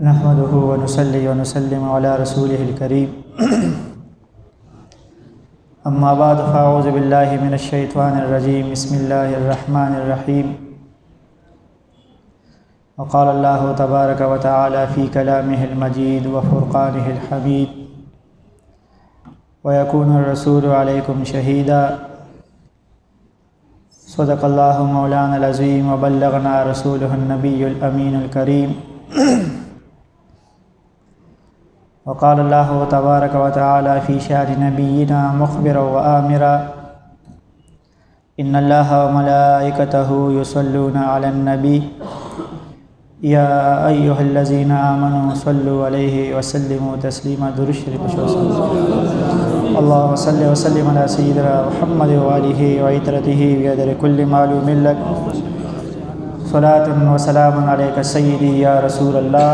नहमदुहु व नुसल्ली व नुसल्लिमु अला रसूलिहिल करीम अम्मा बाद फ़अऊज़ु बिल्लाहि मिनश शैतानिर रजीम बिस्मिल्लाहिर रहमानिर रहीम व क़ाल अल्लाहु तबारक व तआला फ़ी कलामिहिल मजीद व फ़ुरक़ानिहिल हमीद व यकूनुर रसूलु अलैकुम शहीदा सदक़ल्लाहु मौलानल अज़ीम व बल्लगना रसूलुहुन नबियुल अमीनुल करीम वक़ाल अल्लाहु तबारक व तआला फ़ी शानि नबिय्यिना मुख़बिरन व आमिरा इन्नल्लाहा व मलाइकतहु युसल्लूना अलन नबी या अय्युहल्लज़ीना आमनू सल्लु अलैहि व सल्लिमू तस्लीमा। दुरूद शरीफ अल्लाहुम्मा सल्लि व सल्लिम अला सय्यिदिना मुहम्मद व आलिहि व इत्रतिहि बिअददि कुल्लि मालूमिन लक सलातुन व सलामुन अलैका सय्यिदी या रसूलल्लाह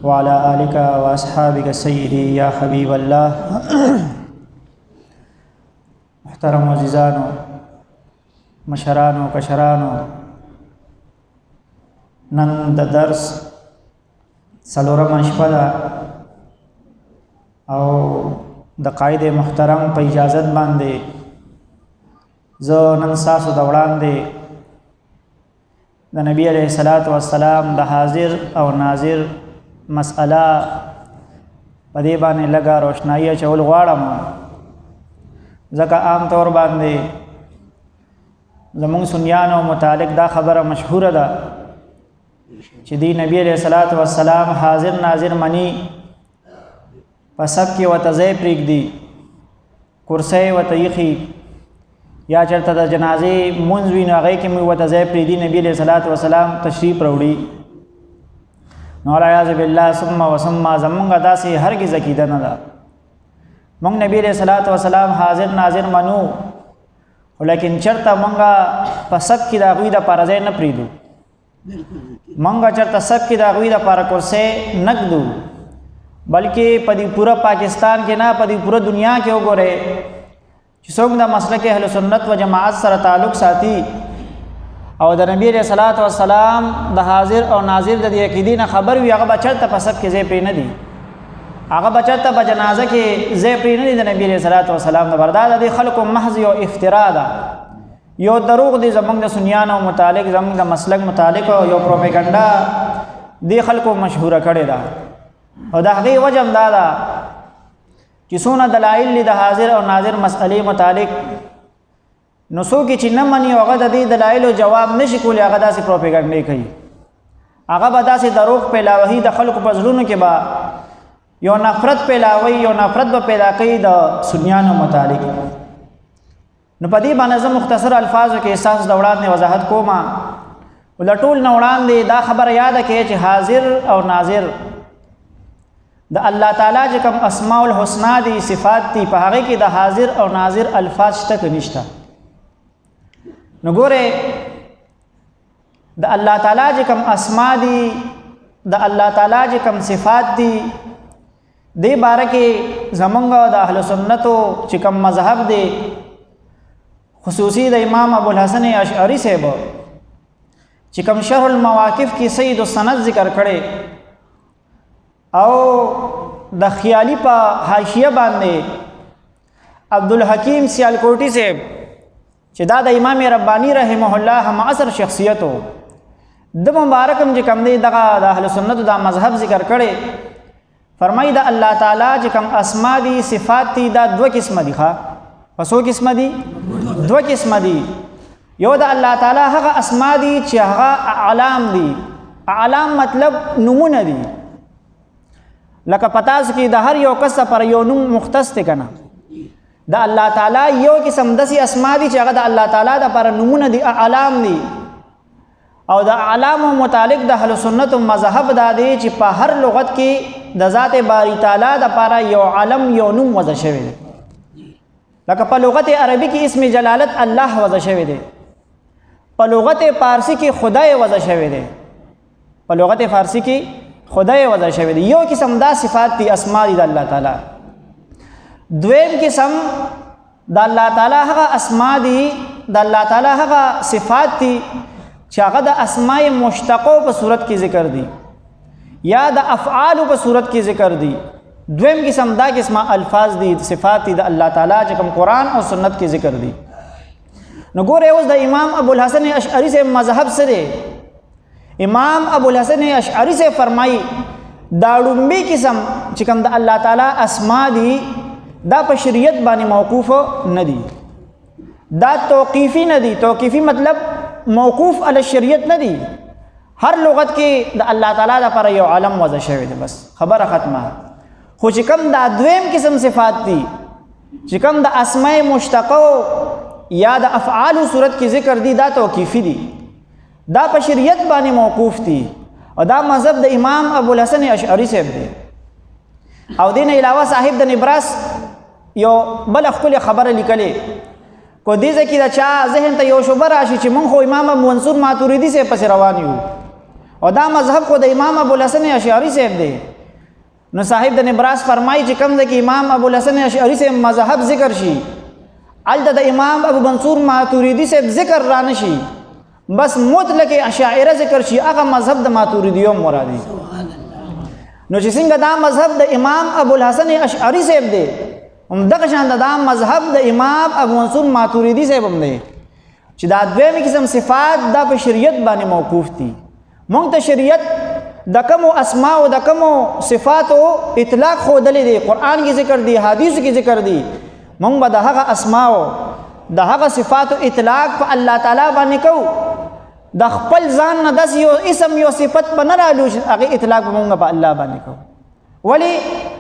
व अला आलिका व अस्हाबिका सय्यिदी या हबीबल्लाह। मुहतरम अज़ीज़ानो, मशरानो कशरानो, नन द दर्स सलोरम शपदा और द कायद मुहतरम पर इजाज़त बांधे ज़ो नन सासु दौड़ांदे द नबी अलैहिस्सलातु वस्सलाम द हाजिर और नाजिर मसला पदे बाने लगा रोशनाई चौल गवाड़म ज़का आम तौर बांधे ज़मुंग सुनियानो मुतालिक दा खबर मशहूर दा चिदी नबी अलैहिस्सलातु वस्सलाम हाजिर नाजिर मनी पसब की वतज़े प्रीक दी कुर्से व तयखी या चरता द जनाजे मुंजवी नगे के मुँह वतज़े प्रीदी नबी अलैहिस्सलातु वस्सलाम तशरीफ़ रौड़ी नौलायाज़ बिल्लाह सुम्मा व सुम्मा ज़मुंग अदा से हरगिज़ अक़ीदा न दा मुंग नबी अलैहिस्सलातु वस्सलाम हाजिर नाजिर मनू लेकिन चरता मंगा पसब की दागुई दा पारज़े न प्रीदू मंगा चरता सब की दागुई दा पारा कुर्से नकदू बल्कि पदी पूरा पाकिस्तान के ना पदी पूरा दुनिया के ओगोरे सोंग दा मसलक अहले सुन्नत व जमाअत सर ताल्लुक़ साथी और द नबी अलैहिस्सलातु वस्सलाम द हाजिर और नाजिर द अक़ीदी न खबर हुई आगा बचरता पसब के जे पे न दी आगा बचरता बजनाजा के जे पे न दी द नबी अलैहिस्सलातु वस्सलाम द बरदादा दी खल्क़ महज़ यो इफ्तिरादा यो दरूग दी ज़मुंग द सुनियानो मुतालिक ज़मुंग द मसलक मुतालिक यो प्रोपेगंडा दी खल्क़ मशहूर करे दा और द हक़ी वजम दादा कि सोना दलाइल द हाजिर और नाजिर मसले मुतालिक नसो की चिन्ह मनी अगद दी दलाइल और जवाब नशिकुल अगदा से प्रोपेगंडे कही आगा बदा से दरोग पैदा वही द खल्क़ पजलून के बा यो नफ़रत पैदा वही यो नफ़रत ब पैदा कही द सुनियानो मुतालिक नपदी बानज़म मुख्तसर अल्फाज के एहसास दौड़ान ने वजाहत को माँ उलटूल नौड़ान दे दा खबर याद के हाजिर और नाजिर द अल्लाह ताला जकम अस्माउल हुस्ना दी सिफ़ात ती पहागे की द हाजिर और नाजिर अल्फाज तक निश्ता नगोरे द अल्लाह ताला जकम अस्मा दी द अल्लाह ताला जकम सिफ़ात दी दे बारे के ज़मुंगा द अहले सुन्नतो चिकम मज़हब दे खुसूसी द इमाम अबुल हसन अशअरी सेब चिकम शरहुल मवाक़िफ़ की सईद सनद ज़िक्र करे और द ख़ियाली पा हाशिया बांधे अब्दुल हकीम सियालकोटी से चिदा द इमाम रब्बानी रहमहुल्लाह हम असर शख्सियत हो द मुबारकम जिकम दे दगा द अहले सुन्नत दा मज़हब ज़िक्र करे फरमाई द अल्लाह ताला जिकम अस्मा दी सिफ़ात ती दा दो किस्म दिखा पसो किस्म दी दो किस्म दी यो द अल्लाह ताला हगा अस्मा दी चहा आलाम दी आलाम मतलब नमूना दी लका पतास की द हर यो कस पर यो नुम मुख्तस थे कना द अल्लाह ताला यो किस्म दसी अस्मा दी चहा द अल्लाह ताला द पर नमूना दी आलाम दी और द आलाम मुतालिक द अहले सुन्नत मज़हब दा दे ची पा हर लुगत की द ज़ात बारी ताला द पारा यो आलम यो नुम वज़ा शवे दे लका पा लुगत अरबी की इसमें जलालत अल्लाह वज़ा शवे दे पा लुगत फ़ारसी की खुदाए वज़ा शवे दे पा लुगत फ़ारसी की खुदाए वज़ा शवे दे यो किस्म दा सिफ़ात ती अस्मा दी द अल्लाह ताला द्वेम किस्म द अल्लाह ताला हगा अस्मा दी द अल्लाह ताला हगा सिफ़ात ती चागद अस्माए मुश्तक़ों पर सूरत की ज़िक्र दी یا د افعال په صورت کې ذکر دي. دویم قسم دا قسمه الفاظ دي صفات دي د الله تعالی چې کوم قرآن او سنت کې ذکر دي. نو ګوره اوس د امام ابو الحسن اشعری سے مذهب سره امام ابو الحسن اشعری سے فرمایي دا لومبي قسم چې کوم د الله تعالی اسما دي دا په شریعت باندې موقوف نه دي، دا توقیفی نه دي. توقیفی مطلب موقوف علی شریعت نه دي. هر لغت کې د الله تعالی لپاره یو عالم وضع شوی دی، بس خبره ختمه. خو چې کوم دا دویم قسم صفات دي چې کوم د اسماء مشتقه یا د افعال صورت کې ذکر دي دا توقیفی دي، دا په شریعت باندې موقوف دي او دا مذهب د امام ابو الحسن اشعری صاحب دی. او دین علاوه صاحب د نبراس یو بل خپل خبره لیکلې کو دې ځکه دا چا ذهن ته یو شوبه راشي چې مونږ خو امام ابو منصور ماتوریدی سے پس روان یو او دا مذهب خو د امام ابو الحسن اشعری صاحب دی. نو صاحب د نبراس فرمایي چې کوم د امام ابو الحسن اشعری سے مذهب ذکر شي الته د امام ابو منصور ماتوریدی سے ذکر را نشي، بس مطلق اشاعره ذکر شي، هغه مذهب د ماتوریدیو مرادي. نو چې څنګه دا مذهب د امام ابو الحسن اشعری صاحب دی هم دغه شان دا مذهب د امام ابو منصور ماتوریدی صاحب هم دی چې دا دویم قسم صفات دا په شریعت باندې موقوف دي. مونږ ته شریعت د کوم اسماء او د کوم صفات او اطلاق خو دلې دی، قرآن کې ذکر دی، حدیث کې ذکر دی. مونږ به د هغه اسماء او د هغه صفات او اطلاق په الله تعالی باندې کوو، د خپل ځان نه داس یو اسم یو صفت په نه رالو هغه اطلاق به مونږ په الله باندې کوو. ولی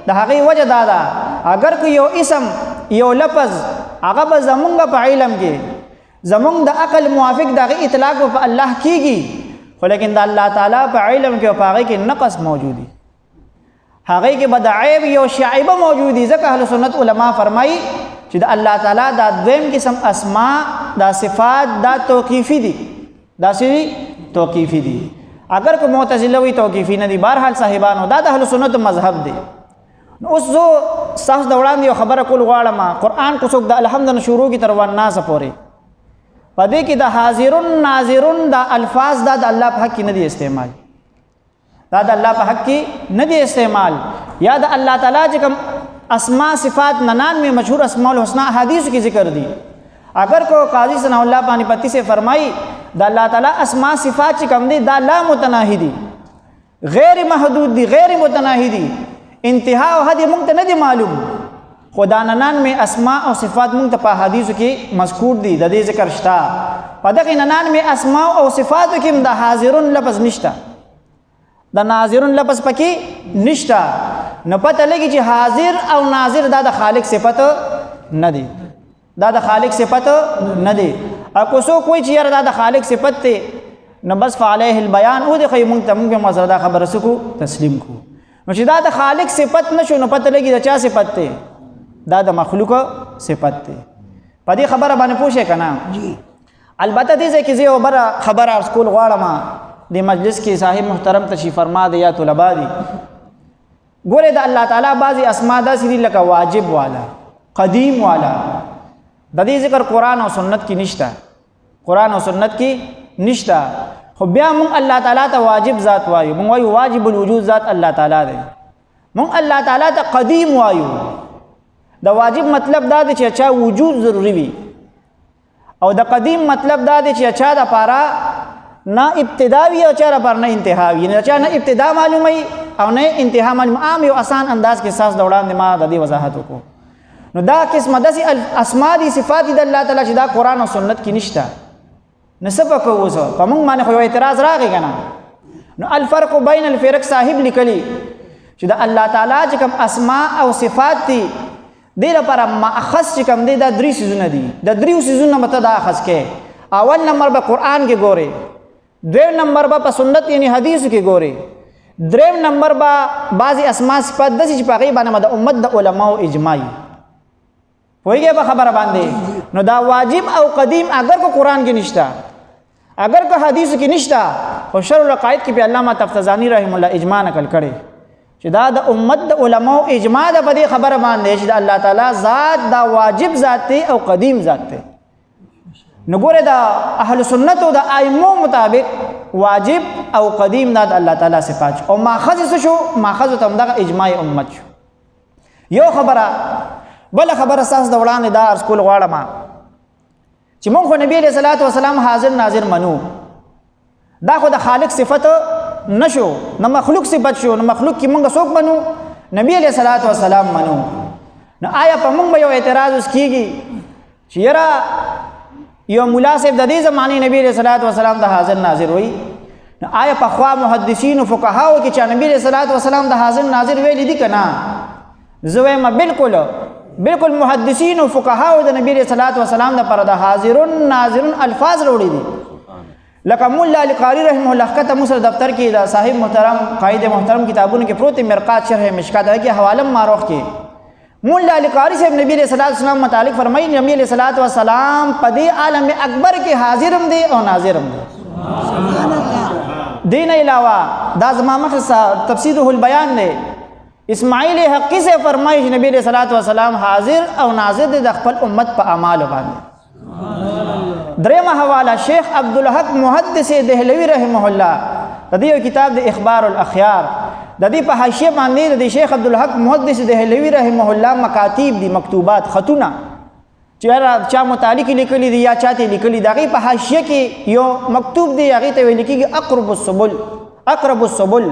د هغه وجه دا ده اگر که یو اسم یو لفظ هغه به زمونږ په علم کې زمونږ د عقل موافق دغه اطلاق په الله کیږي، خو لیکن د الله تعالی په علم کې او په هغه کې نقص موجودي، هغه کې به د عیب یو شعیبه موجودي. ځکه اهل سنت علما فرمایي چې د الله تعالی دا دویم قسم اسماء دا صفات دا توقیفی دي، دا سری توقیفی دي. اگر که معتزله وی توقیفی نه دي، بهرحال صاحبانو دا د اهل سنت مذهب دی. اوس زه ستاسو د وړاندې یو خبره کول غواړم. قرآن کو څوک د الحمد نه شروع کی تر والناس پورې په دې کې د حاضرون ناظرون دا الفاظ دا د الله په حق کې نه دي استعمال، دا د الله په حق کې نه دي استعمال. یا د الله تعالی چې کوم اسماء صفات 99 مشهور اسماء الحسنى حدیث کې ذکر دي. اگر کو قاضی ثناء اللہ پانی پتی سے فرمائی دا اللہ تعالی اسماء صفات چې کوم دي دا لا متناهی دي، غیر محدود دي، غیر متناهی دي، انتها او حد مونږ ته نه دي معلوم. خدا 99 اسماء او صفات مونږ ته په حدیثو کې مذکور دي، د دې ذکر شته. په دغه 99 اسماء او صفاتو کې د حاضرون لفظ نشته، د ناظرون لفظ پکې نشته. نو پته لګي چې حاضر او ناظر دا د خالق صفت نه دي، دا د خالق صفت نه دي. او کو سو کوئی چې یاره دا د خالق صفت ته نو بس فعلیه البیان او د خی مونږ ته مونږ مسره دا خبره سکو تسلیم کو. نو چې دا د خالق صفت نشو نو پته لګي د چا صفت ته، دا د مخلوق صفت ته. په دې خبره باندې پوښه کنه جی. البته دې چې زه اوبره خبره ارس کول غواړم د مجلس کې صاحب محترم تشریف فرما دي یا طلبا دي. ګوره د الله تعالی بعضی اسماء دا سری لکه واجب والا، قدیم والا، د دې ذکر قرآن او سنت کې نشته، قرآن او سنت کې نشته. خو بیا مونږ الله تعالی ته واجب ذات وایو، مونږ وایو واجب الوجود ذات الله تعالی دی. مونږ الله تعالی ته قدیم وایو. د واجب مطلب دا دی چې چا وجود ضروری وي، او د قدیم مطلب دا دی چې چا د پاره نه ابتدا وي او چا د پاره نه انتها وي، نه چا نه ابتدا معلومه او نه انتها معلومه. عام یو آسان انداز کې ساس د وړاندې ما د دې وضاحت وکړو. نو دا قسمه داسې اسماء دي صفات دي د الله تعالی چې دا قرآن او سنت کې نشته. نسبه کوو زه په مونږ باندې خو یو اعتراض راغی که نه. نو الفرق بین الفرق صاحب لیکلی چې د الله تعالی چې کوم اسماء او صفات دي دې لپاره مأخذ چې کوم دی دا 3 سیزونه دي. د 3 سیزونه مته دا اخذ کې اول نمبر به قرآن کې ګوري، دویم نمبر به په سنت یعنی حدیث کې ګوري، دریم نمبر به بعضی اسماء صفات داسې چې په هغې باندې د امت د علماو اجماعي پوهیږئ په خبره باندې. نو دا واجب او قدیم اگر که قرآن کې نشته، اگر که حدیث کې نشته، خو شرح العقائد کې په علامه تفتزانی رحم الله اجماع نقل کړي چې دا د امت د علماو اجماع ده په دې خبره باندې چې د الله تعالی ذات دا واجب ذات دی او قدیم ذات دی. نو ګوره د اهل سنت او د ائمو مطابق واجب او قدیم دا د الله تعالی صفات او ماخذ څه شو ماخذ ته دغه اجماع امت شو یو خبره بل خبره اساس د وړاندې دا ارز کول غواړم چې مونږ نبی علیہ الصلوۃ والسلام حاضر ناظر منو دا خو د خالق صفت نشو نو مخلوق صفت شو نو مخلوق کی مونږ څوک منو نبی علیہ الصلوۃ والسلام منو نو آیا په مونږ یو اعتراض وس کیږي چې یرا یو مولا صاحب د دې زمانه نبی علیہ الصلوۃ والسلام د حاضر ناظر وای نو آیا په خوا محدثین او فقهاو کې چې نبی علیہ الصلوۃ والسلام د حاضر ناظر ویل دي کنه زوی ما بالکل محدثین او فقهاو د نبی علیہ الصلوۃ والسلام د پر د حاضرون ناظرون الفاظ وروړي دي لکه مولا علی قاری رحمه الله کته مصر دفتر کې دا صاحب محترم قائد محترم کتابونو کې پروت مرقات شرح مشکات کې حواله معروف کې مولا علی قاری صاحب نبی علیہ الصلوۃ والسلام متعلق فرمایي نبی علیہ الصلوۃ والسلام په دې عالم اکبر کې حاضرم دي او ناظرم دي سبحان الله دین علاوه دا زمامه تفسیره البیان نے اسماعیل حقی سے فرمایي نبی علیہ الصلوۃ والسلام حاضر او ناظر دي د خپل امت په اعمال باندې درېمه حواله شیخ عبدالحق محدث دهلوی رحمه الله د دې کتاب د اخبار الاخيار د دې په حاشیه باندې د شیخ عبدالحق محدث دهلوی رحمه الله مکاتیب دي مکتوبات خطونه چې چا متعلق لیکلي دي یا چاته لیکلي دغه په حاشیه کې یو مکتوب دی هغه ته ویل کېږي اقرب السبل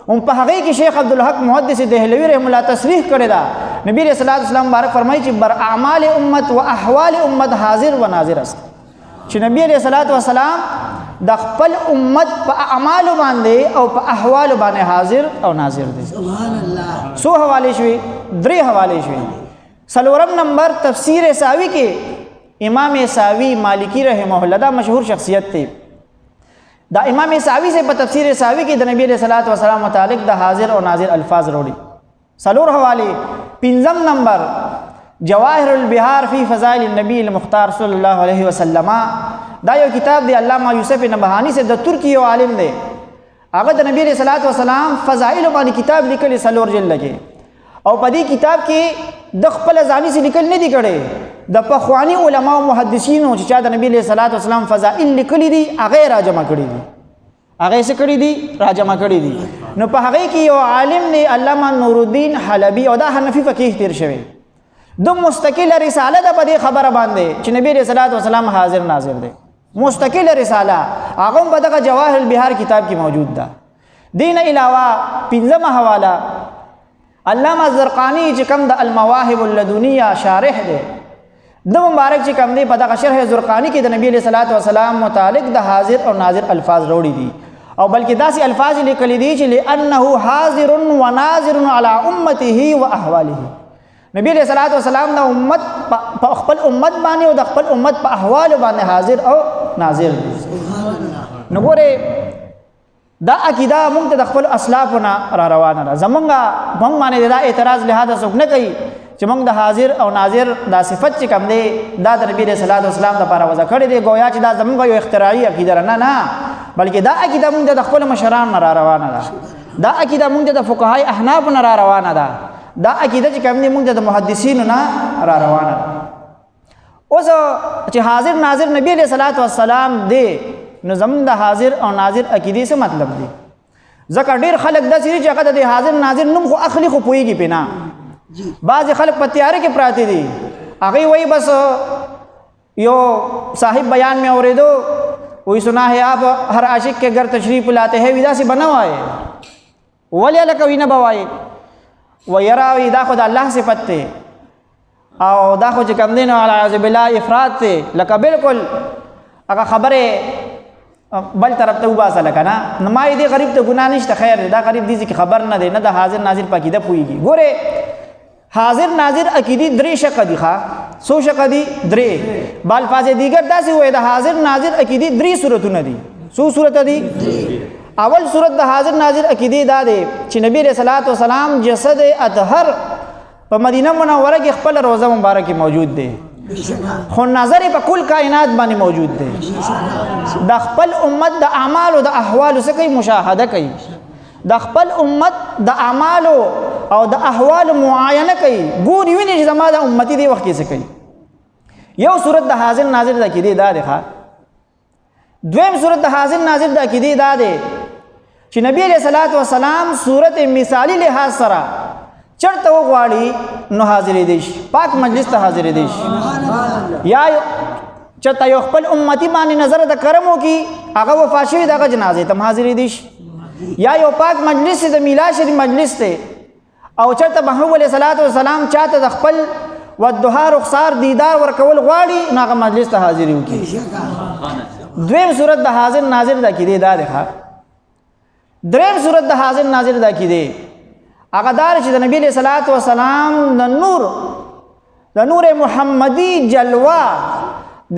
هم په هغه کې شیخ عبدالحق محدث دهلوی رحمه الله تصریح کړی دا نبی رسول الله صلی الله علیه وسلم فرمایي چې بر اعمال امت و احوال امت حاضر و ناظر است چې نبی علیہ الصلوۃ والسلام د خپل امت په اعمال باندې او په احوال باندې حاضر او ناظر دي سبحان الله سو حواله شوي درې حواله شوي سلورم نمبر تفسیر ساوی کې امام ساوی مالکی رحمه الله دا مشهور شخصیت دی دا امام ساوی سے په تفسیر ساوی کې د نبی علیہ الصلوۃ والسلام متعلق د حاضر او ناظر الفاظ وروړي سلور حواله پنځم نمبر جواهر البحار فی فضائل النبی المختار صلی الله علیه وسلم دا یو کتاب دی علامہ یوسف نبہانی سے د ترکی یو عالم دی هغه د نبی علیہ الصلوۃ والسلام فضائل باندې کتاب لیکلی سلور جلد کې او په دې کتاب کې د خپل ځانی سے لیکل نه دی کړي د پخوانی علما او محدثینو چې چا د نبی علیہ الصلوۃ والسلام فضائل لیکلی دي هغه راجمع کړي دي هغه څه کړي دي راجمع کړي دي نو په هغه کې یو عالم دی علامہ نور الدین حلبی او دا حنفی فقیه تیر شوی دو مستقل رساله ده په دې خبره باندې چې نبی رسول الله صلی الله علیه وسلم حاضر ناظر دی مستقل رساله هغه په دغه جواهر البحار کتاب کې موجود ده دین علاوه پنځمه حواله علامہ زرقانی چې کوم د المواهب اللدنیه شارح دی د مبارک چې کوم دی په دغه شرح زرقانی کې د نبی صلی الله علیه وسلم متعلق د حاضر او ناظر الفاظ وروړي دي او بلکې داسې الفاظ لیکلي دي چې لانه حاضر وناظر علی امته واحواله نبی علیہ الصلوۃ والسلام د امت په خپل امت باندې او د خپل امت په احوال باندې حاضر او ناظر دي نو ګوره دا عقیده موږ ته د خپل اسلافنا را روانه ده زمونږه موږ باندې دا اعتراض لهدا څوک نه کوي چې موږ د حاضر او ناظر دا صفت چې کوم دی دا د نبی علیہ الصلوۃ والسلام لپاره وضع کړی دی گویا چې دا زمونږ یو اختراعي عقیده نه بلکې دا عقیده موږ د خپل مشران را روانه ده دا عقیده موږ د فقهای احناف را روانه ده دا عقیده چې کوم دی موږ د محدثینو نه را روانه اوس چې حاضر ناظر نبی علیہ الصلوۃ والسلام دی نو زمون د حاضر او ناظر عقیده څه مطلب دی ځکه ډیر خلک د سری چې هغه د حاضر ناظر نوم خو اخلي خو پويږي پنا بعض خلک په تیارې کې پراته دي هغه وای بس یو صاحب بیان میں اوریدو وہی سنا ہے آپ ہر عاشق کے گھر تشریف لاتے ہیں ودا سے بنوائے ولی لکوی نہ بوائے ویرا دا خود الله صفت ته او دا خو چې کوم دین علی اعوذ بالله افراط ته لکه بالکل هغه خبره بل طرف ته وباسه لکه نه نمای دی غریب ته ګناه نشته خیر دا غریب دي چې خبر نه دی نه د حاضر ناظر پکې ده پويږي ګوره حاضر ناظر عقیدی درې شق دي ښا سو شق دي درې بل فاز دیگر داسې وای د حاضر ناظر عقیدی درې صورتونه دي سو صورت دي اول صورت د حاضر ناظر عقیده دا دی چې نبی رسول الله والسلام جسد اطهر په مدینه منوره کې خپل روزه مبارک موجود دی خو نظر په کل کائنات باندې موجود دی د خپل امت د اعمال او د احوال څخه مشاهده کوي د خپل امت د اعمال او د احوال معاینه کوي ګوري ویني چې زما د امتی دی وخت کې څه کوي یو صورت د حاضر ناظر د عقیده دا دی دویم صورت د حاضر ناظر د عقیدې دا دی چې نبی علیہ الصلوۃ والسلام صورت مثالی لحاظ سره چرته وغواړي نو حاضرې دی شي، پاک مجلس ته حاضرې دی شي. یا چرته یو خپل امتی باندې نظر د کرم وکړي هغه وفات شوي دغه جنازې ته حاضرې دی شي. یا یو پاک مجلس د میلاد شریف مجلس دی او چرته محبوب علیہ الصلوۃ والسلام چاته د خپل والضحی رخسار دیدار ورکول غواړي نو هغه مجلس ته حاضرې وکړي. دویم صورت د حاضر ناظر د عقیدې دا دی. دریم صورت د حاضر ناظر د عقیدې هغه دا چې د نبی علیہ الصلوۃ والسلام د نور محمدی جلوه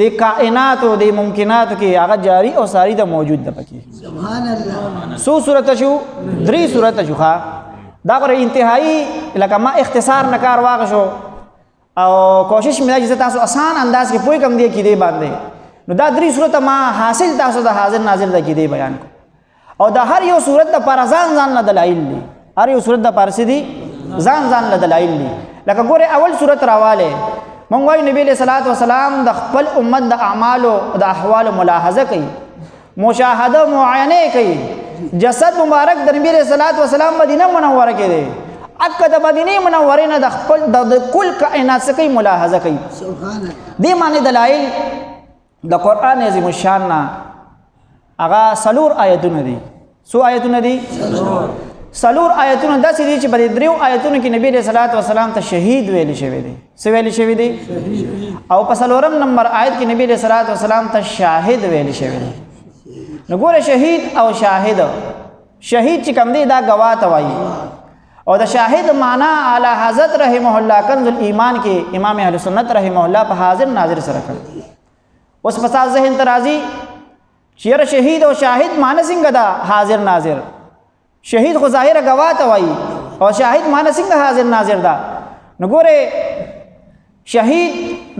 د کائناتو د ممکناتو کې هغه جاری او ساری د موجود د پکې. سبحان الله. سو صورت شو، درې صورت شو. دا غره انتهایی لکه ما اختصار نکار واغشو او کوشش مې چې تاسو آسان انداز کې پوي کم دی کې دی باندې. نو دا درې صورت ما حاصل تاسو د حاضر ناظر د کې دی بیان کو. او دا هر یو صورت د پر ځان نه دلایل دي، هر یو صورت د پر سدي ځان له دلایل دي. لکه ګوره اول صورت راواله مونږ وایو نبی علیہ الصلوۃ والسلام د خپل امت د اعمال او د احوال ملاحظه کوي، مشاهده معاینه کوي. جسد مبارک د نبی علیہ الصلوۃ والسلام مدینه منوره کې دی، اکه د مدینه منوره نه د خپل د کل کائنات څخه ملاحظه کوي. سبحان الله. دې معنی دلایل د قران عظیم الشان نه هغه سلور آیتونه دي. سو آیتونه دي؟ سلور آیتونه داسې دي چې په دریو آیتونو کې نبی علیہ الصلوۃ والسلام ته شهید ویل شوی دی. څه ویل شوی دی؟ او په سلورم نمبر آیت کې نبی علیہ الصلوۃ والسلام ته شاهد ویل شوی دی. نو ګوره شهید او شاهد، شهید چې کوم دی دا گواه ته وایي او د شاهد معنا اعلی حضرت رحمه الله کنز الایمان کې امام اهل سنت رحمه الله په حاضر ناظر سره کړ. اوس په تاسو ذهن ته راځي چې شهید او شاهد معنا څنګه دا حاضر ناظر؟ شهید خو ظاهر گواه ته وایي او شاهد معنا څنګه حاضر ناظر دا؟ نو ګوره شهید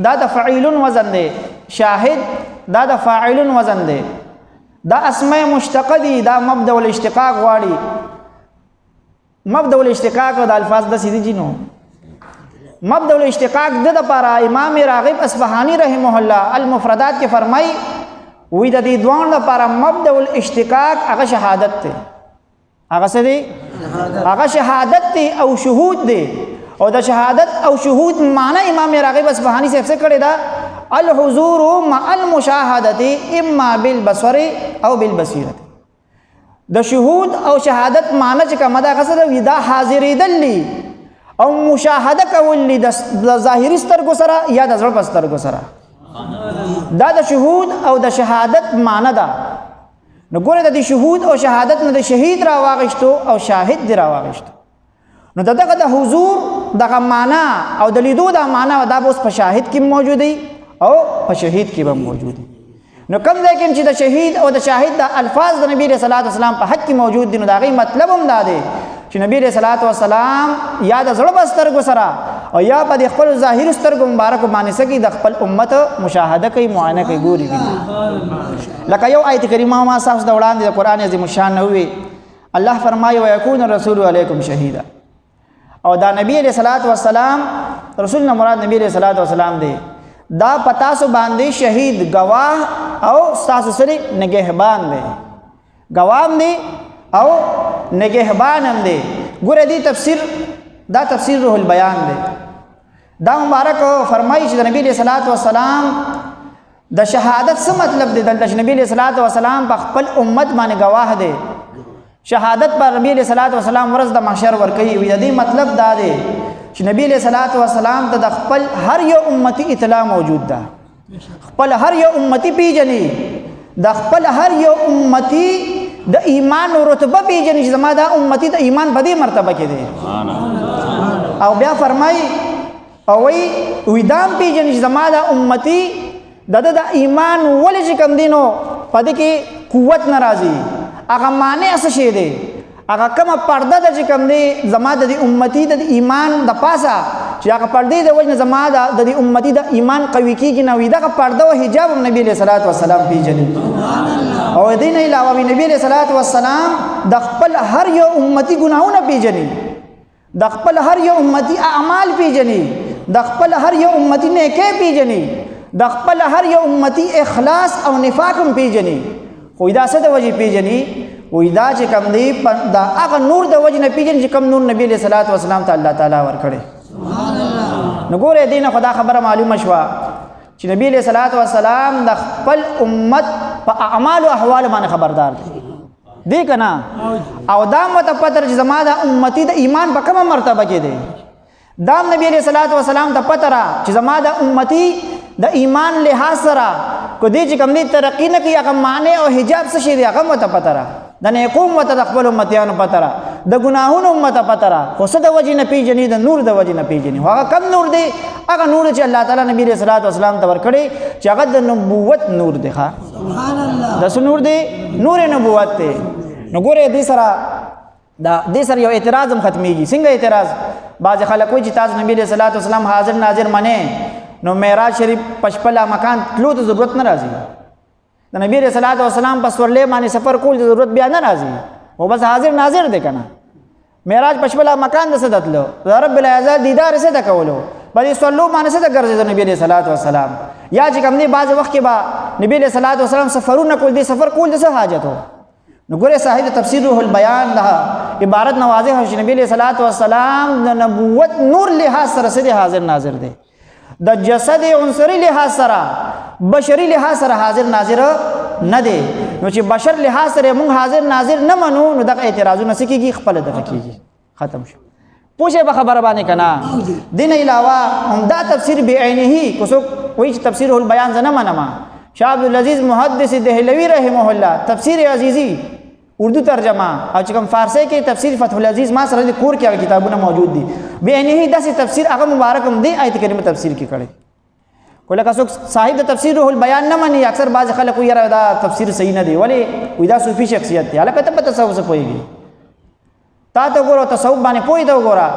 دا د فعیل وزن دی، شاهد دا د فاعل وزن دی. دا اسماء مشتقه دي، دا مبدا الاشتقاق غواړي. مبدا الاشتقاق د الفاظ د سيدي جنو مبدا الاشتقاق د لپاره امام راغب اصفهانی رحمه الله المفردات کې فرمای وې د دې دوان لپاره مبدا الاشتقاق هغه شهادت ته، هغه څه دی؟ هغه شهادت دی او شهود دی. او د شهادت او شهود معنی امام راغب اصفهانی صاحب څه کړی دا؟ الحضور مع المشاهده اما بالبصر او بالبصیره. د شهود او شهادت معنی چې کومه دا قصد وي دا حاضرېدل دي او مشاهده کول د ظاهري سترګو سره یا د زړه په سترګو سره. دا د شهود او د شهادت معنی ده. نو ګوره د شهود او شهادت نه د شهید را واغشتو او شاهد دی را واغشتو. نو دغه د حضور دغه معنی او د لیدو د معنی دا اوس په شاهد کې موجود دی او په شهید کې به موجود دی. نو کوم ځای کې چې د شهید او د شاهد د الفاظ د نبی صلی الله علیه وسلم په حق کې موجود دي نو دا غي مطلب هم دا دی چې نبی صلی الله علیه وسلم یا د زړه بسترګو سره او یا په خپل ظاهر سترګو مبارک باندې سکی د خپل امت مشاهده کوي، معاینه کوي، ګوري. لکه یو آیت کریمه ما تاسو د وړاندې د قران عظیم الشان نه وی الله فرمایي ويكون الرسول علیکم شهیدا. او دا نبی علیہ الصلوۃ والسلام رسول نه مراد نبی علیہ الصلوۃ والسلام دی. دا پتا سو باندې شهید گواه او تاسو سره نگهبان دی، گواه دی او نگهبان هم دی. ګوره دی تفسیر، دا تفسیر روح البیان دی. دا مبارک فرمایي چې د نبی صلی الله علیه وسلم د شهادت څه مطلب دی؟ د نبی صلی الله علیه وسلم په خپل امت باندې گواه دی. شهادت پر نبی صلی الله علیه وسلم ورځ د محشر ور کوي. وی د مطلب دا دی چې نبی صلی الله علیه وسلم ته د خپل هر یو امتی اطلاع موجود ده، خپل هر یو امتی پیژني، د خپل هر یو امتی د ایمان او رتبه پیژني چې زما دا امتی د ایمان په دې مرتبه کې دی. او بیا فرمای او وی دام پیژني چې زما دا امتی د ایمان ولې چې کم دینو په دې کې قوت ناراضي هغه معنی څه شي دی؟ هغه کومه پرده ده چې کوم دی زما د امتی د ایمان د پاسه چې هغه پردې د وجه زما د امتی د ایمان قوي کیږي نو دغه پرده او حجاب نبی علیہ الصلوۃ والسلام پیژني. او دین علاوه نبی علیہ الصلوۃ والسلام د خپل هر یو امتی ګناهونه پیژني، د خپل هر یو امتی اعمال پیژني، د خپل هر یو امتی نیکه پیژني، د خپل هر یو امتی اخلاص او نفاق هم پیژني خو دا څه د وجې پیژني وای دا چې کوم دی دا هغه نور د وجې نه پیژني چې کوم نور نبی علیه الصلاۃ والسلام ته الله تعالی ورکړی نو ګوره دې نه خو دا خبره معلومه شوه چې نبی علیه الصلاۃ والسلام د خپل امت په اعمال او احوال باندې خبردار دی که نه او دا مته پته چې زما د امتی د ایمان په کومه مرتبه کې دی دا نبی علیہ الصلوۃ والسلام ته پته را چې زما د امتی د ایمان لحاظ سره کو دې چې کوم دې ترقی نه کوي هغه معنی او حجاب څه شي دی هغه مته پته را د نیکو مته د خپل امتیانو پته را د ګناهونو مته پته را خو څه د وجې نه پیژني د نور د وجې نه پیژني هغه کم نور دی هغه نور چې الله تعالی نبی علیہ الصلوۃ والسلام ته ورکړي چې هغه د نبوت نور دی سبحان الله د څه نور دی نور نبوت دی نو ګوره دې سره یو اعتراض هم ختمیږي څنګه اعتراض بعض خلک وایي چې تاسو نبی علیہ الصلوۃ والسلام حاضر ناظر منې نو معراج شریف پشپلا مکان تلو ته ضرورت نه راځي د نبی علیہ الصلوۃ والسلام په سورلې باندې سفر کول د ضرورت بیا نه راځي او بس حاضر ناظر دی کنه معراج پشپلا مکان د څه دتلو رب العزت دیدار څه د کولو بلې سولو باندې څه د ګرځي د نبی علیہ الصلوۃ والسلام یا چې کوم دی بعض وخت کې با نبی علیہ الصلوۃ والسلام سفرونه کول دي سفر کول د څه حاجت هو نو ګوره صاحب تفسیر روح البیان ده عبارت نوازه شي نبی علیہ الصلوۃ والسلام د نبوت نور لحاظ سره سره حاضر ناظر دی د جسد عنصری لحاظ سره بشری لحاظ سره حاضر ناظر نه دی نو چې بشر لحاظ سره موږ حاضر ناظر نه منو نو دغه اعتراضونه سکیږي خپل دغه کیږي ختم شو پوښه به خبره باندې کنا دین علاوه هم دا تفسیر بعینه کو څوک وایي چې تفسیر البیان زنه منما شاه عبد العزيز محدث دهلوی رحمه الله تفسیر عزیزی اردو ترجمه او چې کوم فارسی کې تفسیر فتح العزیز ما سره د کور کې هغه کتابونه موجود دي بعینه داسې تفسیر هغه مبارک هم دی آیت کریمه تفسیر کې کړي کوله که څوک صاحب د تفسیر روح البیان نه مني اکثر بعض خلک یې دا تفسیر صحیح نه دی ولی وې دا صوفي شخصیت دی هغه ته تصوف څه پويږي تا ته ګورو تصوف باندې پوي دا ګورا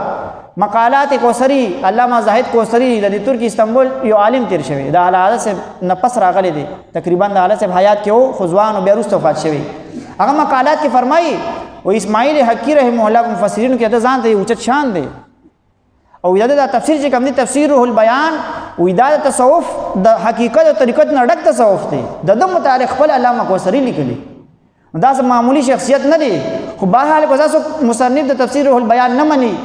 مقالات کوثری علامہ زاهد کوثری د ترکی استنبول یو عالم تیر شوی دا حالات سے نفس راغلی دی تقریبا د حالت سے حیات کې او خزوان او بیروس وفات شوی هغه مقالات کې فرمایي او اسماعیل حقی رحمه الله مفسرین کې ځان ته اوچت شان دی او دا تفسیر چې کوم دی تفسیر روح البیان او دا تصوف د حقیقت او طریقت نه ډک تصوف دی د متعلق خپل علامہ کوثری لیکلی دا معمولی شخصیت نه دی خو بهرحال کو تاسو مصنف د تفسیر روح البیان نه مني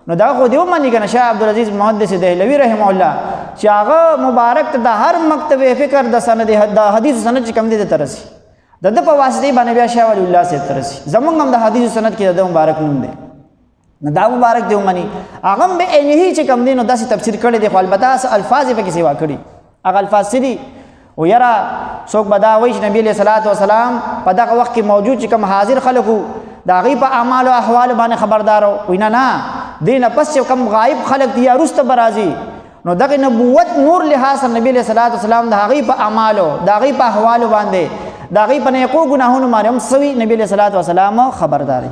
نو دا خو دیو منی کنه شاه عبد العزيز محدث دهلوی رحم الله چې هغه مبارک د هر مکتب فکر د سند د حدیث سند چې کم دي د ترسي د په واسطه باندې بیا شاه ولی الله سے ترسي زمونږ هم د حدیث سند کې د مبارک نوم دی نو دا مبارک دیو منی هغه به انهي چې کم دي نو داسې تفسیر کړي دی خو البته الفاظ په کې سیوا کړي هغه الفاظ سری او یرا څوک بداوي چې نبی له صلوات و سلام په دغه وخت کې موجود چې کوم حاضر خلکو دا غي په اعمال او احوال باندې خبردارو وینا نه دین پس چې کم غایب خلق دی رست برازي نو دغه نبوت نور لحاظ نبی له صلوات و سلام دا غي په اعمالو دا غي په احوال باندې دا غي په نیکو ګناهونو باندې هم سوي نبی له صلوات و سلام خبرداري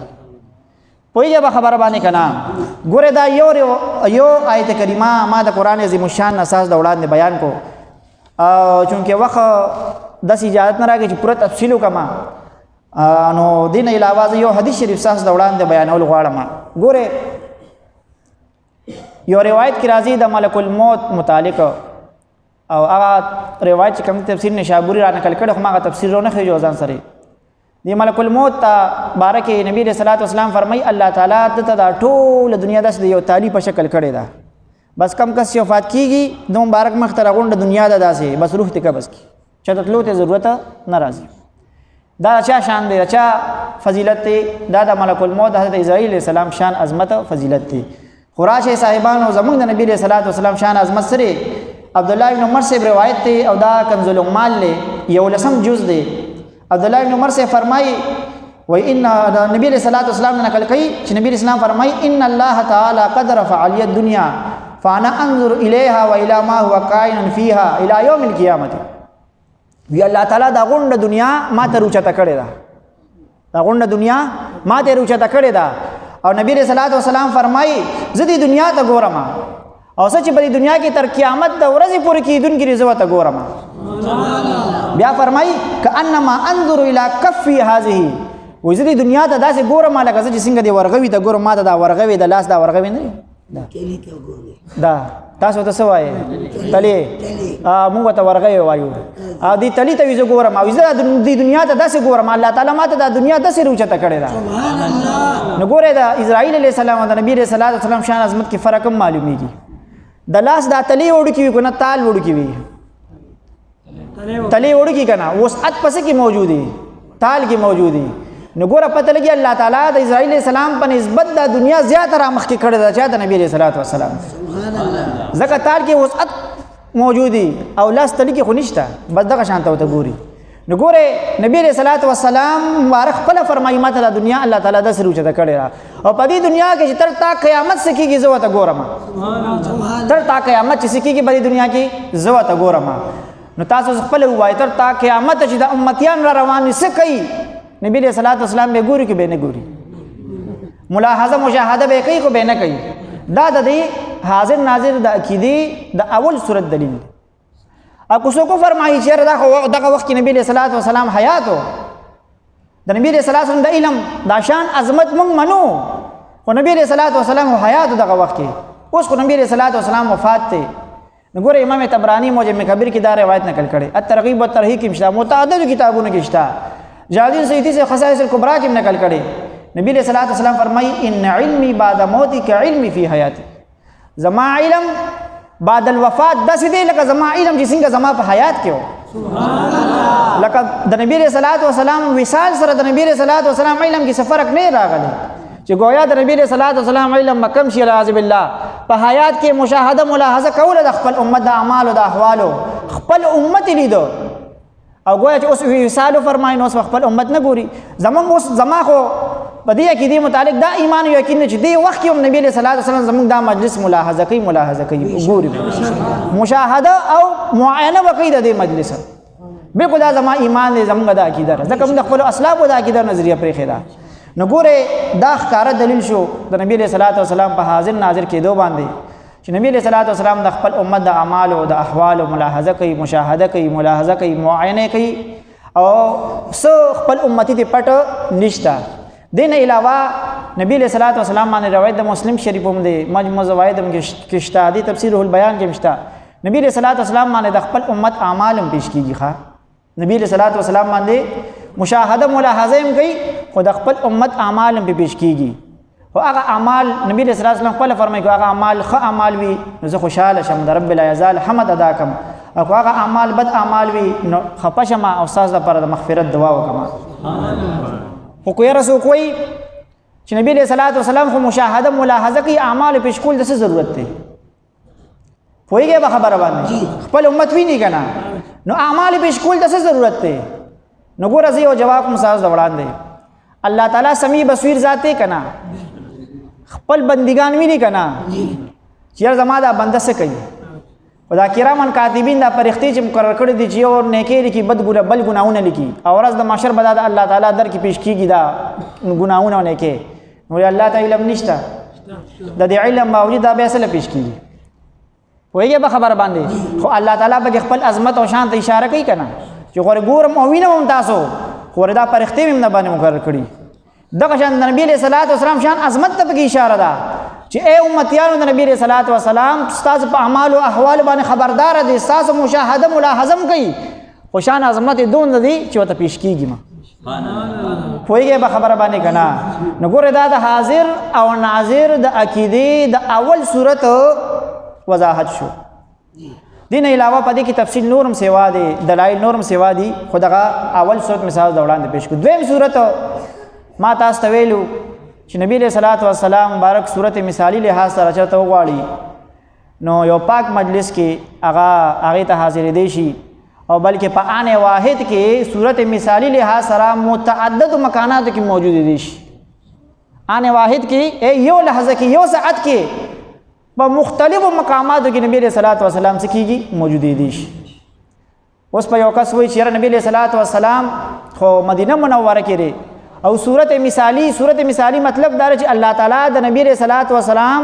پویږه به خبر باندې کنا ګوره دا یو آیت کریمه ما د قران عظیم الشان اساس د وړاندې بیان کو چونکه وخت د اجازه نه راګي چې پوره تفصیل وکما نو دین علاوه یو حدیث شریف اساس د وړاندې بیانول غواړم ګوره یو روایت کی راځي د ملک الموت متعلق او هغه روایت چې کوم تفسیر نشابوری را نقل کړي خو هغه تفسیر نه خو ځان سره دی ملک الموت بارک نبی رسول الله والسلام فرمای الله تعالی ته ټول دنیا د یو تالی په شکل کړي دا بس کم کس وفات کیږي د مبارک مختره غونډه دنیا د داسې بس روح ته بس کی چته تلو ته ضرورت ناراضي دا چا شان دی چا فضیلت دی دا د ملک الموت حضرت اسرائیل علیہ السلام شان عظمت فضیلت دی خراشه صاحبانو زمونږ د نبی رسول الله والسلام شان عظمت سره عبد الله بن عمر سے روایت دی او دا کنز الامال له یو لسم جز دی عبد الله بن عمر سے فرمای و ان نبی رسول الله والسلام نے نقل کړي چې نبی اسلام فرمای ان الله تعالی قد رفع علی الدنيا فانا انظر الیها والى ما هو کائن فیها الى یوم القیامت وی الله تعالی دا غونډه دنیا ما ته روچته کړي دا غونډه دنیا ما ته روچته کړي دا او نبی رسول الله والسلام فرمای زدی دنیا ته ګورم او سچ په دنیا کې تر قیامت د ورځې پورې کیدونکې رضوت ته ګورم بیا فرمای کانما انظر الى کفی هذه وزدی دنیا ته داسې ګورم لکه چې څنګه دی ورغوي ته ګورم ما ته دا ورغوي د لاس دا ورغوي نه دا تاسو ته څه وایي تلې موږ ته ورغی وایو او دې تلې ته وي زه ګورم او زه دې دنیا ته داسې ګورم الله تعالی ما ته دا دنیا داسې روچته کړې ده نو ګوره د اسرائیل علیه السلام او د نبي علیه السلام شان عظمت کې فرق هم معلومیږي د لاس دا تلې وړوکې وي که نه تال وړوکې وي تلې وړوکې که نه وسعت پسې کې موجود دي تال کې موجود دي نو ګوره پته لګي الله تعالی د اسرائیل علیه السلام په نسبت د دنیا زیاته رامخکې کړې ده چا د نبي علیه السلام ځکه تال کې وسعت موجود دي او لاس تلې کې خو نشته بس دغه شان ته ورته ګوري نو ګوره نبی علیه السلام مبارک خپله فرمایي ما ته د دنیا الله تعالی داسې روچته کړې ده او په دې دنیا کې چې تر تا قیامت څه کېږي زه ورته ګورم تر تا قیامت چې څه کېږي په دې دنیا کې زه ورته ګورم نو تاسو خپله ووایئ تر تا قیامت چې د امتیان را روان څه کوي نبی علیہ السلام به ګوري که به نه ګوري ملاحظه مشاهده به کوي که به نه کوي دا د دې حاضر ناظر د عقیدې د اول صورت دلیل دی او که څوک فرمایي چې دغه وخت کې نبی علیہ السلام حیات و د نبی علیہ السلام د علم دا شان عظمت موږ منو خو نبی علیہ السلام حیات دغه وخت کې اوس خو نبی علیہ السلام وفات دی نو ګوره امام طبرانی معجم کبیر کې دا روایت نقل کړي الترغیب والترهیب کې مشته متعدد کتابونو کې شته جلالدین سیوطی سے خصائص الکبریٰ کی نقل کرے نبی علیہ السلام فرمائی ان علمی بعد موتی کا علمی فی حیاتی زما علم بعد الوفات دس دے لکا زما علم جسنگ زما پا حیات کیو لکا دا نبی علیہ السلام وصال سر دا نبی علیہ السلام علم کی سفرک نہیں راغلے چی گویا دا نبی علیہ السلام علم مکم شی العاذ باللہ پا حیات کے مشاہدہ ملاحظہ کولا دا خپل امت دا اعمال دا احوالو خپل امت لیدو او گویا چې اوس وصالو فرمایي نو اوس خپل امت نه ګوري زمونږ اوس زما خو په دې عقیدې متعلق دا ایمان یقین چې دې وخت کې هم نبی علیہ السلام زمونږ دا مجلس ملاحظه کوي ګوري مشاهده او معاینه وکړي د دې مجلس بالکل دا زما ایمان دی زمونږ دا عقیده ده ځکه موږ خپلو اسلافو دا عقیده نظریه پرېښې ده نو ګوره دا ښکاره دلیل شو د نبی علیہ السلام په حاضر ناظر کېدو باندې چې نبی علیہ السلام د خپل امت د اعمالو د احوالو ملاحظه کوي مشاهده کوي ملاحظه کوي معاینه کوي او څه خپل امتی ته پټ نشته دین علاوه نبی علیہ السلام باندې روایت د مسلم شریف هم دی مجموع زوائد هم کې شته دی تفسیر البیان کې شته نبی علیہ السلام باندې د خپل امت اعمال هم پیش کیږي ښا نبی علیہ السلام باندې مشاهده ملاحظه هم کوي خو د خپل امت اعمال هم پیش کیږي او هغه اعمال نبی علیہ السلام خپل فرمایي هغه اعمال ښه اعمال وي نو زه خوشاله شم د رب لا یزال حمد ادا کوم او هغه اعمال بد اعمال وي نو خپه شم او استاد لپاره د مغفرت دعا وکم خو کوی رسول کوئی چې نبی علیہ السلام خو مشاهده ملاحظه کوي اعمال پیش کول د څه ضرورت دی پوهیږئ به خبره باندې خپل امت ویني که نه نو اعمال پیش کول د څه ضرورت دی نو ګوره زه یو جواب کوم ستاسو د وړاندې الله تعالی سمیع بصیر ذات دی که نه خپل بندگان ویني که نه چې یار زما دا بنده څه کوي خو دا کرامن کاتبین دا فرښتې چې مقرر کړي دي چې یو نیکۍ لیکي بل ګناهونه لیکي او ورځ د محشر به دا د الله تعالی در کې پیش کېږي دا ګناهونه او نیکۍ نو الله ته علم نشته د دې علم باوجود دا بیا څه پیش کېږي پوهېږئ به خبره باندې خو الله تعالی به خپل عظمت او شان ته اشاره کوي که نه چې غوره ګورم او وینم هم تاسو خو دا فرښتې مې هم نه باندې مقرر کړي دغه شان د نبی علیہ السلام شان عظمت ته پکې اشاره ده چې اے امتیانو د نبی علیہ السلام ستاسو په اعمال او احوال باندې خبردار دي ستاسو مشاهده ملاحظه کوي خو شان عظمت دون دي چې ورته پیش کیږي ما پوهېږئ به خبره باندې که نه نو ګوره دا د حاضر او ناظر د عقیدې د اول صورت وضاحت شو دین علاوه په دې کې تفصیل نورم سیوا دي دلایل نورم سیوا دي خو دغه اول صورت مثال د وړاندې پیش کړو دویم صورت ما تاسو ته ویلو چې نبی علیہ السلام مبارک صورت مثالی لحاظ سره چرته وغواړي نو یو پاک مجلس کې هغې ته حاضرېدی شي او بلکې په آن واحد کې صورت مثالی لحاظ سره متعدد مکاناتو کې موجود دي شي آن واحد کې یو لحظه کې یو ساعت کې په مختلفو مقاماتو کې نبی علیہ السلام څه کېږي موجود دي شي اوس په یو کس وایي چې نبی علیہ السلام خو مدینه منوره کې دی او صورت مثالی مطلب دا چې الله تعالی د نبی علیہ السلام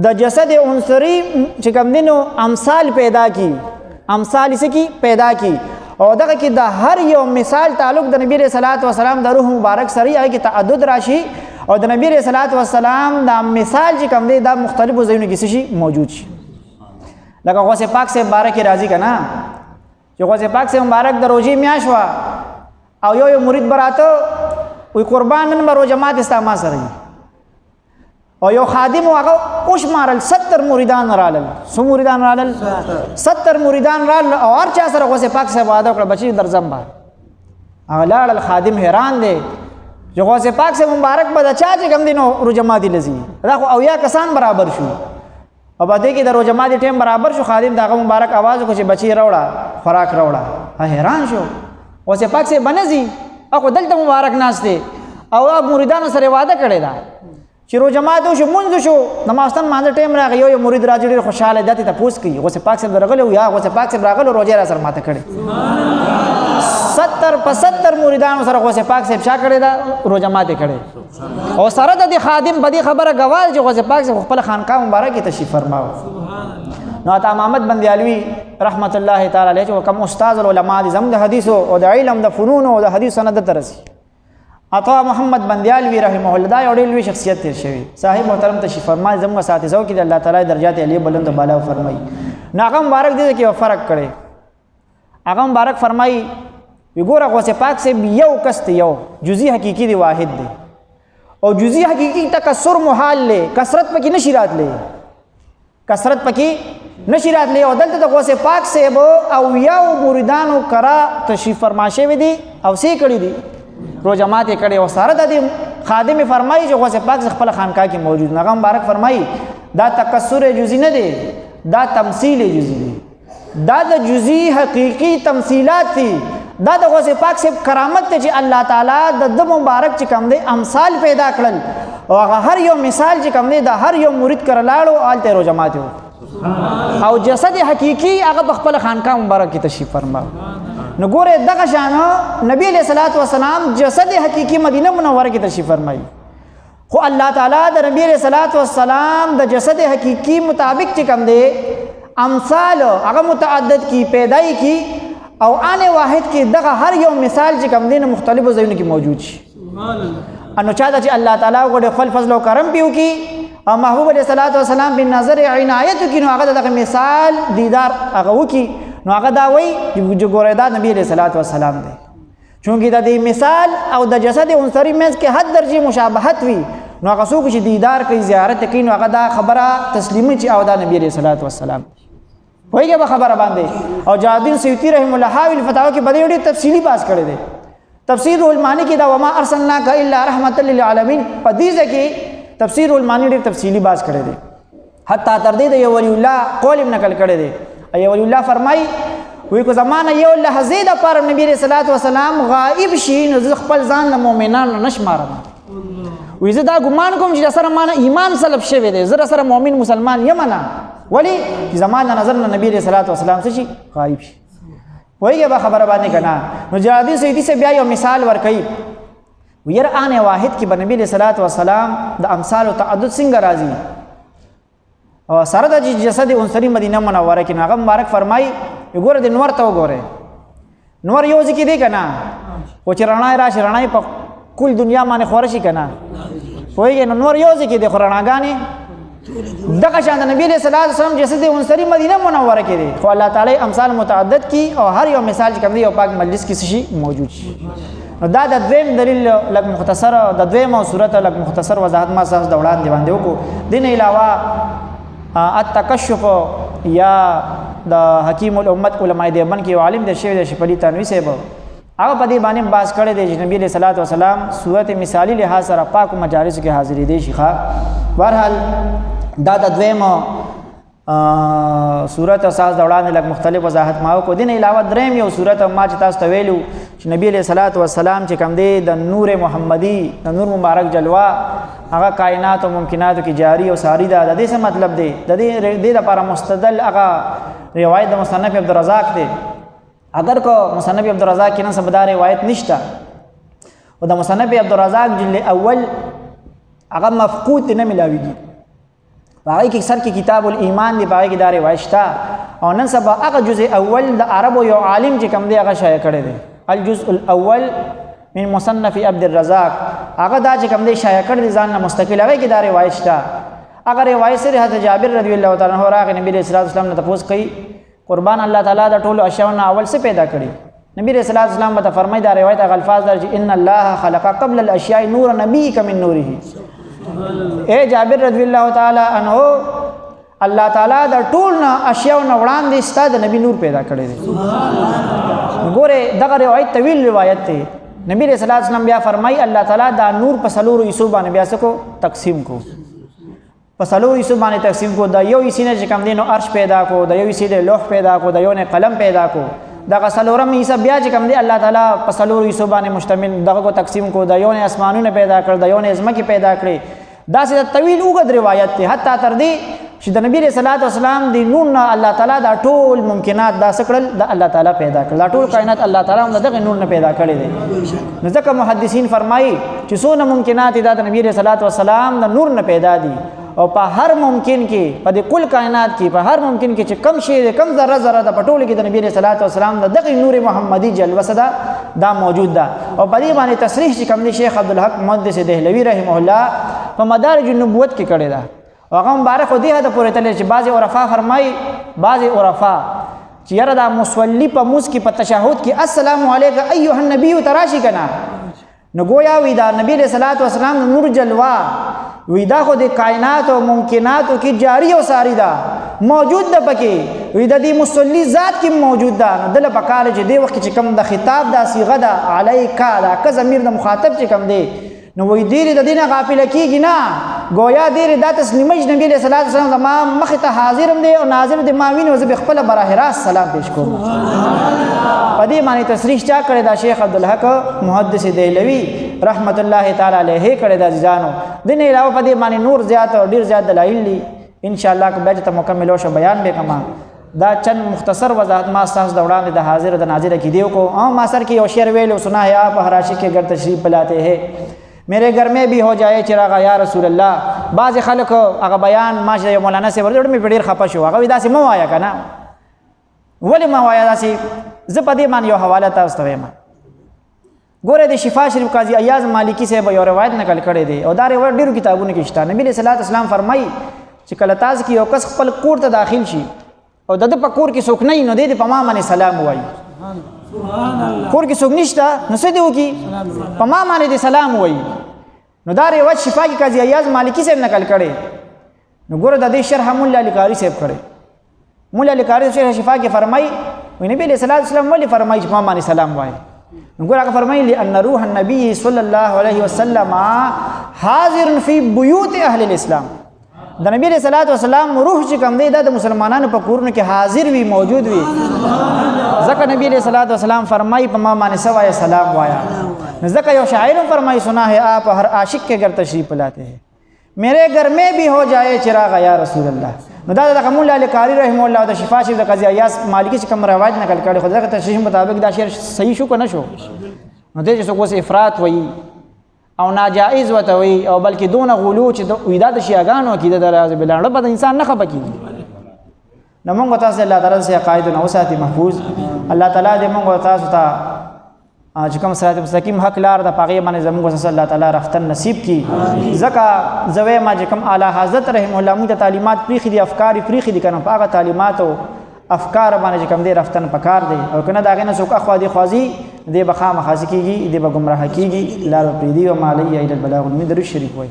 د جسد عنصری چې کوم دي نو امثال پیدا کی او دغه کې د هر یو مثال تعلق د نبی علیہ السلام د روح مبارک سره هغه کې تعدد راشي او د نبی رسول الله والسلام دا مثال چې کوم دی دا مختلفو ځایونو کې شي موجود شي. لکه غوث پاک سے مبارک راضی کنا چې غوث پاک سے مبارک د روزي میاشت وا او یو مرید براته وی قربان نن به روزه مات استعما سره او یو خادم هغه اوش مارل 70 مریدان رالل. سو مریدان رالل 70 مریدان رالل او هر چا سره غوث پاک سے وعده کړ بچی درځم با هغه لاړ خادم حیران دی چې غوث پاک سے مبارک به د چا چې کوم دینو روزه مات لذي دا خو او یا کسان برابر شو او باندې کې د روزه مات ټیم برابر شو. خادم داغه مبارک आवाज کو چې بچی راوړه خوراک راوړه حیران شو غوث پاک سے بنزي او دلته مبارک ناس دی او مریدانو سره وعده کړی دا چې روزه مات شو مونږ شو نمازتن مانځ ټیم راغی یو مرید راځي ډیر خوشاله دته تاسو کوي غوث پاک سے راغلو یا غوث پاک سے راغلو روزه را سره ماته کړی 70 په 70 مریدانو سره غوث پاک سے چا کړی دا روزه ماته کړی او سره د خادم بدی خبره غوال چې غوث پاک سے خپل خانقاه مبارک تشریف فرماو. نو عطا محمد بندیالوی رحمت الله تعالی علیه چې کوم استاد العلماء دي زم د حدیث او د علم د فنون او د حدیث سند ترسي عطا محمد بندیالوی رحمه الله دا یو ډېر لوی شخصیت تیر شوی صاحب محترم تشریف فرمای زموږ ساتي زو کې د الله تعالی درجات علی بلند بالا فرمای. ناغه مبارک دي کې فرق کړي هغه مبارک فرمای وګوره غوث پاک سے یو کست یو جزئی حقیقی دی واحد دی او جزئی حقیقی تکسر محال لے کثرت پکې نشی راتلې کثرت پکې نشی راتلې او دلته د غوث پاک سے او یو مریدانو کرا تشریف فرماشه وی دي او سې کړی دي روزه ماته کړي او سره د خادم فرمایي چې غوث پاک خپل خانقاه کې موجود نغم مبارک فرمایي دا تکسر جزئی نه دی دا تمثيل جزئی دی دا د جزئی حقیقی تمثيلات دي دا د غوث پاک سے کرامت ته چې الله تعالی د مبارک چې کوم دی امثال پیدا کړل او هر یو مثال چې کوم دی د هر یو مرید کړلاړو آلته روزه ماته او جسد حقیقی هغه خپل خانقاه مبارک کې تشریف فرماو. نو ګوره دغه شان نبی علیہ الصلوۃ والسلام جسد حقیقی مدینه منوره کې تشریف فرمایي خو الله تعالی د نبی علیہ الصلوۃ والسلام د جسد حقیقی مطابق چې کوم دی امثال هغه متعدد کی پیدای کی او آنے واحد کې دغه هر یو مثال چې کوم دین مختلفو ځایونو کې موجود شي. انو چا چې الله تعالی غوډه خپل فضل او کرم پیو کی او محبوب علیہ الصلوۃ والسلام بن نظر عنایت کی نو هغه دغه مثال دیدار هغه وکي نو هغه دا وای چې ګوره دا نبی علیہ الصلوۃ والسلام دی چونکی د دې مثال او د جسد عنصری مز کې حد درجه مشابهت وی نو هغه څوک چې دیدار کوي زیارت کوي نو هغه دا خبره تسلیمي چې او دا نبی علیہ الصلوۃ والسلام وایي به خبره باندې او جادین سیوطی رحم الله حاوی الفتاوا کې بده ډېر تفصیلی باس کړی دی تفسیر المانی کې دا وما ارسلناک الا رحمت للعالمین په دې ځکه تفسیر المانی ډېر تفصیلی باس کړی دی حتی تر دې د یو ولی الله قول نقل کړی دی ای ولی الله فرمای وی کو زمانه یو لحظه د پر نبی رسول الله والسلام غائب شي نو خپل ځان د مؤمنانو نشمارم وی زه دا ګمان کوم چې سره مان ایمان سلب شوی دی زه سره مؤمن مسلمان یمنه ولی زمانه نظر نبی رسول الله والسلام څه شي غائب شي وایي به خبره باندې کنا نو جادی سیدی سے بیا یو مثال ور کوي وير آنے واحد کی نبی علیہ الصلوۃ والسلام د امثال او تعدد څنګه راځي او سره د جسد عنصری مدینه منوره کې هغه مبارک فرمای وګوره د نور ته وګوره نور یو ځکه دی کنه او چې رڼا راشي رڼا په کل دنیا باندې خورشي کنه وایي نور یو ځکه دی رڼاګانی دغه شان د نبی صلی الله علیه وسلم جسد عنصری مدینه منوره کې دی خو الله تعالی امثال متعدد کی او هر یو مثال چې کوم دی او پاک مجلس کې شي موجود شي نو دا د دویم دلیل لږ مختصر د دویم صورت لږ مختصر وضاحت ما تاسو د وړاندې باندې وکړو دین علاوه التکشف یا د حکیم الامت علماء دیوبند کې عالم د شیخ شفلی تنوی صاحب هغه په دې باندې باس کړی دی چې نبی صلی الله علیه وسلم صورت مثالی لحاظ سره پاک مجالس کې حاضرې دي شيخه بهرحال دا د دویم صورت اساس د وړاندې لږ مختلف وضاحت ما وکړو دین علاوه دریم یو صورت ما چې تاسو ته ویلو چې نبی علیہ الصلوۃ والسلام چې کوم دی د نور محمدی د نور مبارک جلوه هغه کائنات او ممکنات کې جاری او ساری ده د دې څه مطلب دی د دې لپاره مستدل هغه روایت د مصنف عبدالرزاق دی اگر کو مصنف عبدالرزاق کې نه سبدار روایت نشته او د مصنف عبدالرزاق جلد اول هغه مفقود نه ملاویږي باقي کې سر کې کتاب الایمان دی باقي کې دا روایت شته او نن سبا هغه جزء اول د عربو یو عالم چې کوم دی هغه شایع کړی دی الجزء الاول من مصنف عبد الرزاق هغه دا چې کوم دی شایع کړ دي ځان نه مستقل هغه کې دا روایت شته. اگر روایت سره حضرت جابر رضی الله تعالی عنہ راغی نبی رسول الله صلی الله علیه وسلم ته پوښتنه کوي قربان الله تعالی د ټولو اشیاء اول څه پیدا کړی؟ نبی رسول الله صلی الله علیه وسلم ته فرمایي دا روایت هغه الفاظ درځي ان الله خلق قبل الاشیاء نور نبیک من نوره. اے جابر رضی الله تعالی عنہ الله تعالی د ټول نه اشیاء نه وړاندې ستاسو د نبی نور پیدا کړی دی. ګوره دغه روایت طویل روایت دی. نبی رسول الله صلی الله علیه وسلم بیا فرمایي الله تعالی دا نور په څلورو حصو باندې بیا سکو تقسیم کو. په څلورو حصو باندې تقسیم کو. د یو حصې نه چې کوم دی نو عرش پیدا کو، د یو حصې د لوح پیدا کو، د یو نه قلم پیدا کو. دغه څلورم حصہ بیا چې کوم دی الله تعالی په څلورو حصو باندې مشتمل دغه کو تقسیم کو. د یو نه اسمانونه پیدا کړ، د یو نه ځمکې پیدا کړې. دا سه طویل اوږد روایت دی حتی تر دې چې د نبی رسول الله والسلام دی نور نه الله تعالی دا ټول ممکنات دا سکړل د الله تعالی پیدا کړل. دا ټول کائنات الله تعالی هم دغه نور نه پیدا کړی دی. نو ځکه محدثین فرمایي چې څونه ممکنات دا د نبی رسول الله والسلام د نور نه پیدا دي او په هر ممکن کې په دې کل کائنات کې په هر ممکن کې چې کم شی دی کم ذره ذره د پټول کې د نبی رسول الله والسلام د دغه نور محمدي جلوه صدا دا موجود ده. او په دې باندې تصریح چې کوم دی شیخ عبدالحق محدث دهلوی رحمه الله په مدارج النبوت کې کړی ده. هغه مبارک خو دې هدا پورې تللی چې بعضې عرفا فرمایي بعضې عرفا چې یاره دا مصلي په موس کې په تشهد کې السلام علیک ایها النبي تراشي که نه نو گویا وی دا نبی علیہ الصلوۃ والسلام نور جلوه وی دا خو د کائنات او ممکناتو کې جاری او ساری دا موجود ده پکې وی د دې مصلی ذات کې موجود ده. نو دله پکاره چې دی وخت چې کوم د خطاب دا صيغه ده علیکا دا که ضمیر د مخاطب چې کوم دی نو وی ډېرې د دې نه غافله کېږي نه گویا ډېرې دا تسلیمه چې نبي علیه الصلوۃ والسلام زما مخې ته حاضر هم دی او ناظر دی ما ویني او زه به خپله براه راست سلام پیش کوم. په دې باندې تصریح چا کړې دا شیخ عبدالحق محدث دهلوي رحمت الله تعالی علیه کړی دا ځانو. د نه علاوه په دې باندې نور زیات او ډېر زیات دلایل دي ان شاء الله که بیا ته مکمل وشو بیان به کما. دا چند مختصر وضاحت ما ستاسو د وړاندې د حاضر د ناظر عقیدې کو او ما سر کې یو شعر ویلو سنا ہے آپ ہر عاشق کے گھر تشریف لاتے ہیں میرے گھر میں بھی ہو جائے چراغ یا رسول الله. بعض خلک هغه بیان ماشه یو مولانا سے ورته مې ډېر خپه شو هغه داسې مو وایا کنه ولې ما وایا داسې زه په دې باندې یو حواله تاسو ته وایم. ګوره د شفا شریف قاضي ایاز مالکی صاحب یو روایت نقل کړی دی او دا روایت ډیرو کتابونو کې شته. نبی صلی الله علیه وسلم فرمایي چې کله تاسو کې یو کس خپل کور ته داخل شي او د په کور کې څوک نه نو د په ما باندې سلام وایي. کور کې څوک نشته نو څه دی وکړي په ما باندې سلام وایي. نو دا روایت شفا کې قاضي ایاز مالکی صاحب نقل کړی. نو ګوره د دې شرح مولا علی قاری صاحب کړی. مولا علی قاری شرح شفا کې فرمایي نبی صلی الله علیه وسلم ولې فرمایي چې په ما باندې سلام وایي. نقول هغه فرمایي لأن روح النبي صلی الله علیه وسلم حاضر فی بیوت اهل الاسلام. د نبی صلی الله علیه وسلم روح چې کوم دی د مسلمانانو په کورونو کې حاضر وي موجود وي. ځکه نبی صلی الله علیه وسلم فرمایي په ما باندې سوای سلام وایا. ځکه یو شاعر فرمایي سنا ہے آپ ہر عاشق کے گھر تشریف لاتے ہیں میرے گھر میں بھی ہو جائے چراغ یا رسول الله. نو دا د مولا علی قاری رحمه الله د شفا شریف د قاضي ایاز مالکی چې کوم روایت نقل کړي خو دغه تشریح مطابق دا شعر صحیح شو که نه شو نو دې چې څوک اوس افراط وایي او ناجائز ورته وایي او بلکې دونه غلو چې وي دا د شیعګانو عقیده ده اعوذ بالله نو په انسان نه خفه کېږي. نو موږ تاسو الله تعالی سره عقایدونه وساتي محفوظ. الله تعالی دې موږ تاسو ته چې کوم صراط مستقیم حق لار د پاغي باندې زموږ سره الله تعالی رفتن نصیب کړي. ځکه زوی ما چې کوم اعلی حضرت رحم الله موږ تعلیمات پریخي دي افکار پریخي دي کنه په هغه تعلیمات او افکار باندې کوم دي رفتن پکار دي او کنه دا غنه څوک اخوا دي خوازي دې بخا مخازي کیږي دې به گمراه کیږي لار پریدي او مالی ایل البلاغ من در شریف وای.